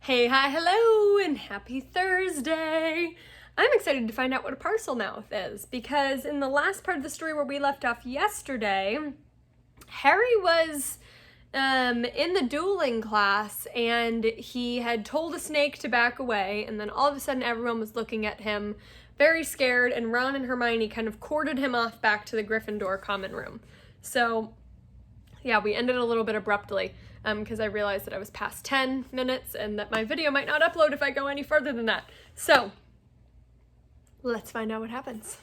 Hey, hi, hello, and happy Thursday! I'm excited to find out what a parcel mouth is because in the last part of the story where we left off yesterday, Harry was in the dueling class and he had told a snake to back away, and then all of a sudden everyone was looking at him very scared, and Ron and Hermione kind of corded him off back to the Gryffindor common room. So, yeah, we ended a little bit abruptly because I realized that I was past 10 minutes and that my video might not upload if I go any further than that. So, let's find out what happens.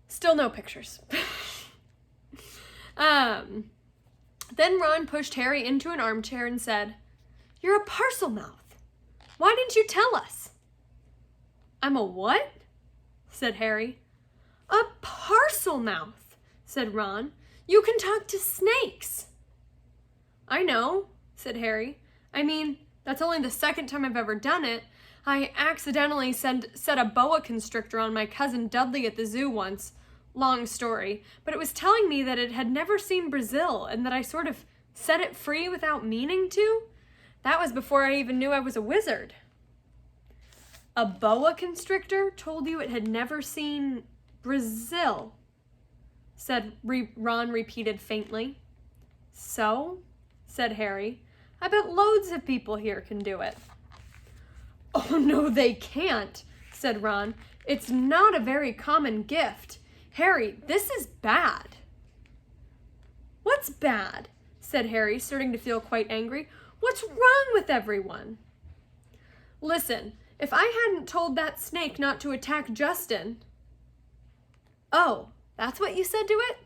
Still no pictures. Then Ron pushed Harry into an armchair and said, "You're a parcel mouth. Why didn't you tell us?" "I'm a what?" said Harry. "A parcel mouth," said Ron. "You can talk to snakes." "I know," said Harry. "I mean, that's only the second time I've ever done it. I accidentally set a boa constrictor on my cousin Dudley at the zoo once. Long story, but it was telling me that it had never seen Brazil and that I sort of set it free without meaning to. That was before I even knew I was a wizard." "A boa constrictor told you it had never seen Brazil," Ron repeated faintly. "So?" said Harry. "I bet loads of people here can do it." "Oh, no, they can't," said Ron. "It's not a very common gift. Harry, this is bad." "What's bad?" said Harry, starting to feel quite angry. "What's wrong with everyone?" "Listen, if I hadn't told that snake not to attack Justin..." "Oh, that's what you said to it?"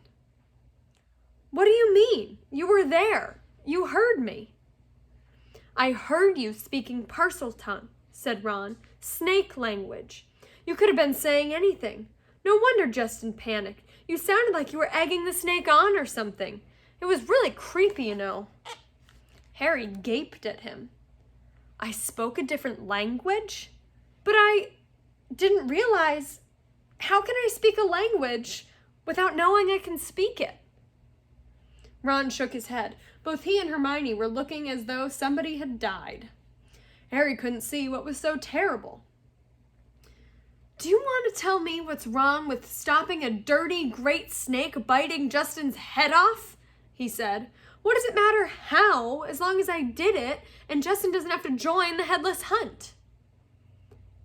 "What do you mean? You were there. You heard me." "I heard you speaking parcel tongue," said Ron. "Snake language. You could have been saying anything. No wonder Justin panicked. You sounded like you were egging the snake on or something. It was really creepy, you know." Harry gaped at him. "I spoke a different language? But I didn't realize... How can I speak a language without knowing I can speak it?" Ron shook his head. Both he and Hermione were looking as though somebody had died. Harry couldn't see what was so terrible. "Do you want to tell me what's wrong with stopping a dirty, great snake biting Justin's head off?" he said. "What does it matter how, as long as I did it and Justin doesn't have to join the headless hunt?"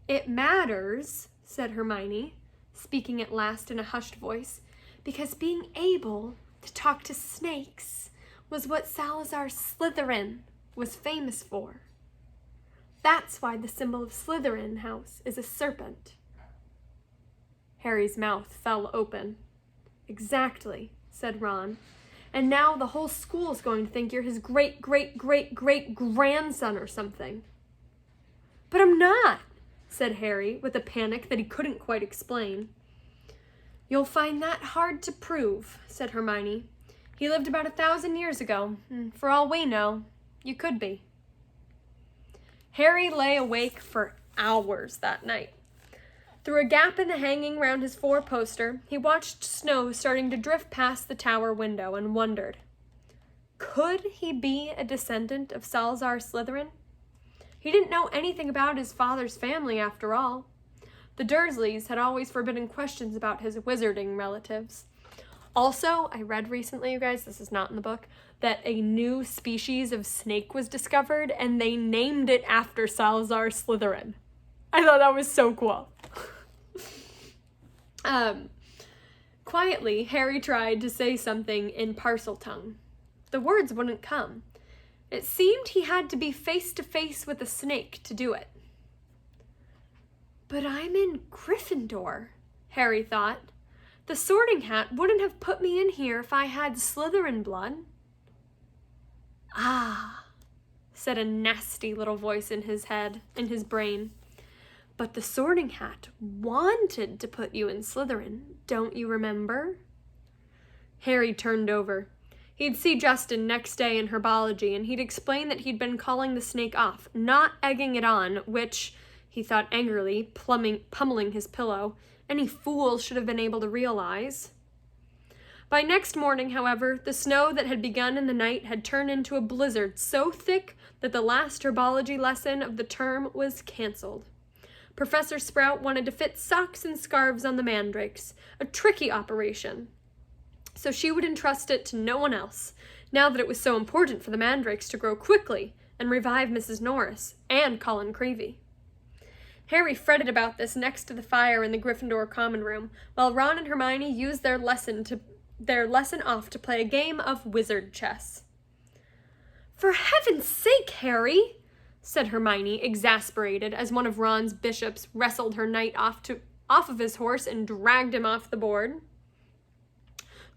"It matters," said Hermione, speaking at last in a hushed voice, "because being able to talk to snakes was what Salazar Slytherin was famous for. That's why the symbol of Slytherin House is a serpent." Harry's mouth fell open. "Exactly," said Ron. "And now the whole school's going to think you're his great-great-great-great-grandson or something." "But I'm not," said Harry, with a panic that he couldn't quite explain. "You'll find that hard to prove," said Hermione. "He lived about 1,000 years ago, and for all we know, you could be." Harry lay awake for hours that night. Through a gap in the hanging round his four-poster, he watched snow starting to drift past the tower window and wondered, could he be a descendant of Salazar Slytherin? He didn't know anything about his father's family, after all. The Dursleys had always forbidden questions about his wizarding relatives. Also, I read recently, you guys, this is not in the book, that a new species of snake was discovered and they named it after Salazar Slytherin. I thought that was so cool. Quietly, Harry tried to say something in parcel tongue. The words wouldn't come. It seemed he had to be face to face with a snake to do it. "But I'm in Gryffindor," Harry thought. "The Sorting Hat wouldn't have put me in here if I had Slytherin blood." "Ah," said a nasty little voice in his brain. "But the Sorting Hat wanted to put you in Slytherin, don't you remember?" Harry turned over. He'd see Justin next day in herbology, and he'd explain that he'd been calling the snake off, not egging it on, which, he thought angrily, pummeling his pillow, any fool should have been able to realize. By next morning, however, the snow that had begun in the night had turned into a blizzard so thick that the last herbology lesson of the term was canceled. Professor Sprout wanted to fit socks and scarves on the mandrakes, a tricky operation, so she would entrust it to no one else, now that it was so important for the mandrakes to grow quickly and revive Mrs. Norris and Colin Creevey. Harry fretted about this next to the fire in the Gryffindor common room, while Ron and Hermione used their lesson off to play a game of wizard chess. "For heaven's sake, Harry," said Hermione, exasperated, as one of Ron's bishops wrestled her knight off of his horse and dragged him off the board.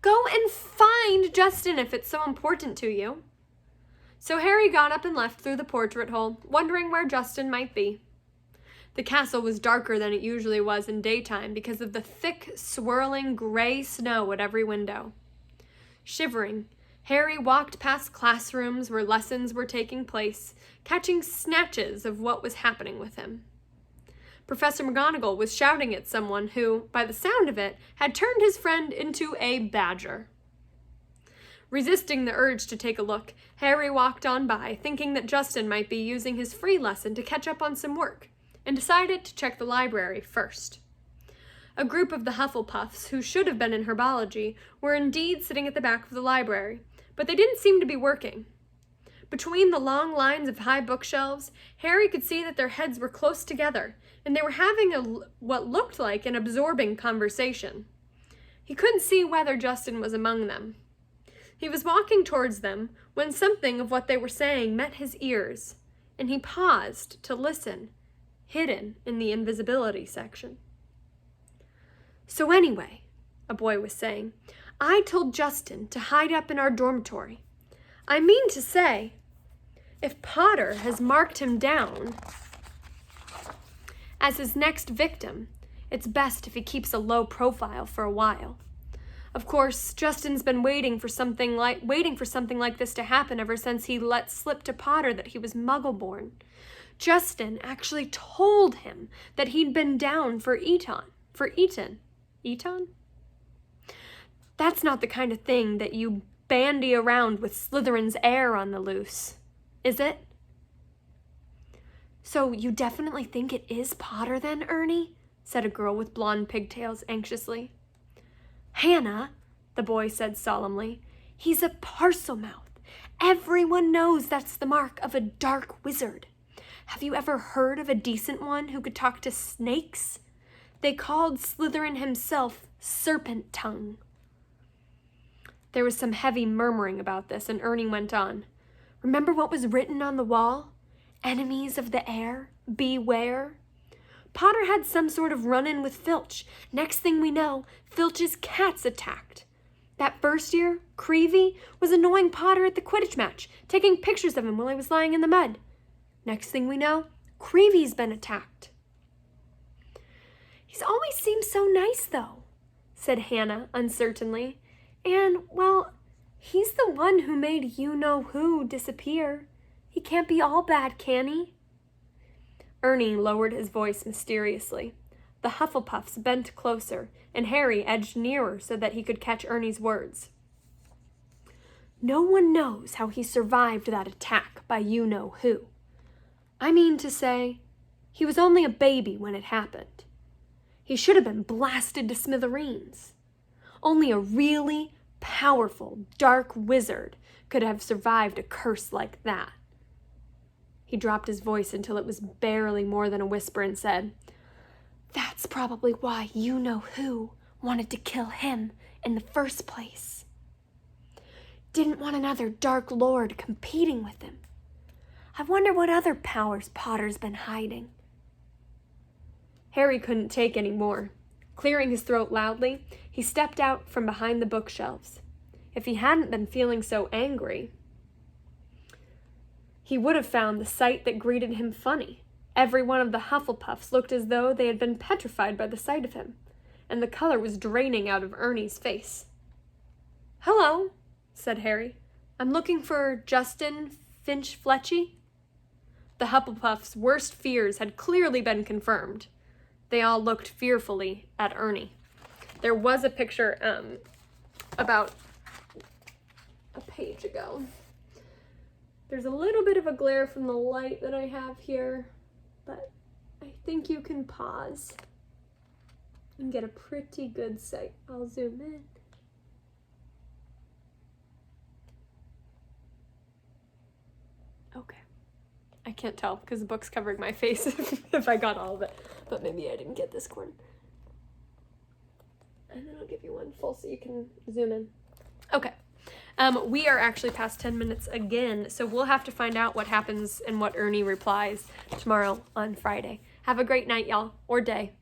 "Go and find Justin if it's so important to you." So Harry got up and left through the portrait hole, wondering where Justin might be. The castle was darker than it usually was in daytime because of the thick, swirling gray snow at every window. Shivering, Harry walked past classrooms where lessons were taking place, catching snatches of what was happening with him. Professor McGonagall was shouting at someone who, by the sound of it, had turned his friend into a badger. Resisting the urge to take a look, Harry walked on by, thinking that Justin might be using his free lesson to catch up on some work, and decided to check the library first. A group of the Hufflepuffs, who should have been in herbology, were indeed sitting at the back of the library, but they didn't seem to be working. Between the long lines of high bookshelves, Harry could see that their heads were close together, and they were having what looked like an absorbing conversation. He couldn't see whether Justin was among them. He was walking towards them when something of what they were saying met his ears, and he paused to listen, hidden in the invisibility section. "So anyway," a boy was saying, "I told Justin to hide up in our dormitory. I mean to say, if Potter has marked him down as his next victim, it's best if he keeps a low profile for a while. Of course, Justin's been waiting for something like this to happen ever since he let slip to Potter that he was Muggle-born. Justin actually told him that he'd been down for Eton. Eton? That's not the kind of thing that you bandy around with Slytherin's heir on the loose, is it?" "So you definitely think it is Potter then, Ernie?" said a girl with blonde pigtails anxiously. "Hannah," the boy said solemnly, "he's a Parselmouth. Everyone knows that's the mark of a dark wizard. Have you ever heard of a decent one who could talk to snakes? They called Slytherin himself Serpent Tongue." There was some heavy murmuring about this, and Ernie went on. "Remember what was written on the wall? Enemies of the heir, beware. Potter had some sort of run-in with Filch. Next thing we know, Filch's cats attacked. That first year, Creevey was annoying Potter at the Quidditch match, taking pictures of him while he was lying in the mud. Next thing we know, Creevey's been attacked." "He's always seemed so nice, though," said Hannah uncertainly. "And, well, he's the one who made you-know-who disappear. He can't be all bad, can he?" Ernie lowered his voice mysteriously. The Hufflepuffs bent closer, and Harry edged nearer so that he could catch Ernie's words. "No one knows how he survived that attack by you-know-who. I mean to say, he was only a baby when it happened. He should have been blasted to smithereens. Only a really powerful dark wizard could have survived a curse like that." He dropped his voice until it was barely more than a whisper and said, "That's probably why you-know-who wanted to kill him in the first place. Didn't want another Dark Lord competing with him. I wonder what other powers Potter's been hiding." Harry couldn't take any more. Clearing his throat loudly, he stepped out from behind the bookshelves. If he hadn't been feeling so angry, he would have found the sight that greeted him funny. Every one of the Hufflepuffs looked as though they had been petrified by the sight of him, and the color was draining out of Ernie's face. "Hello," said Harry. "I'm looking for Justin Finch-Fletchy." The Hufflepuffs' worst fears had clearly been confirmed. They all looked fearfully at Ernie. There was a picture about a page ago. There's a little bit of a glare from the light that I have here, but I think you can pause and get a pretty good sight. I'll zoom in. Okay. I can't tell because the book's covering my face if I got all of it, but maybe I didn't get this corner. And then I'll give you one full so you can zoom in. Okay. We are actually past 10 minutes again, so we'll have to find out what happens and what Ernie replies tomorrow on Friday. Have a great night, y'all, or day.